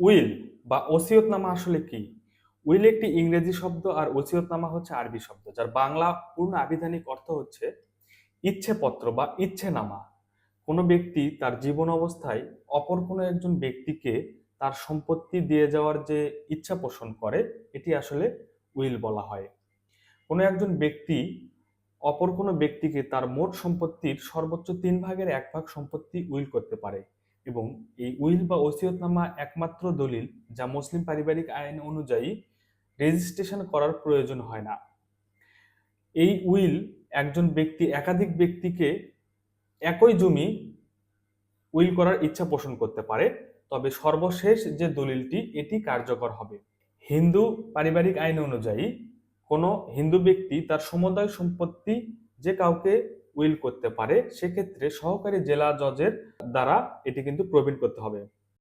Will বা ওসিয়তনামা আসলে কি? উইল একটি ইংরেজি শব্দ আর ওসিয়তনামা হচ্ছে আরবি শব্দ, যার বাংলা পূর্ণ আবিধানিক অর্থ হচ্ছে ইচ্ছেপত্র বা ইচ্ছেনামা। কোনো ব্যক্তি তার জীবন অবস্থায় অপর কোনো একজন ব্যক্তিকে তার সম্পত্তি দিয়ে যাওয়ার যে ইচ্ছা পোষণ করে, এটি আসলে উইল বলা হয়। কোনো একজন ব্যক্তি অপর কোনো ব্যক্তিকে তার মোট সম্পত্তির সর্বোচ্চ 3/1 সম্পত্তি উইল করতে পারে, এবং এই উইল বা ওসিয়তনামা একমাত্র দলিল যা মুসলিম পারিবারিক আইন অনুযায়ী রেজিস্ট্রেশন করার প্রয়োজন হয় না। এই উইল একজন ব্যক্তি একাধিক ব্যক্তিকে একই জমি উইল করার ইচ্ছা পোষণ করতে পারে, তবে সর্বশেষ যে দলিলটি এটি কার্যকর হবে। হিন্দু পারিবারিক আইন অনুযায়ী কোনো হিন্দু ব্যক্তি তার সমুদয় সম্পত্তি যে কাউকে উইল করতে পারে, সেক্ষেত্রে সহকারী জেলা জজের দ্বারা এটি কিন্তু প্রবীণ করতে হবে।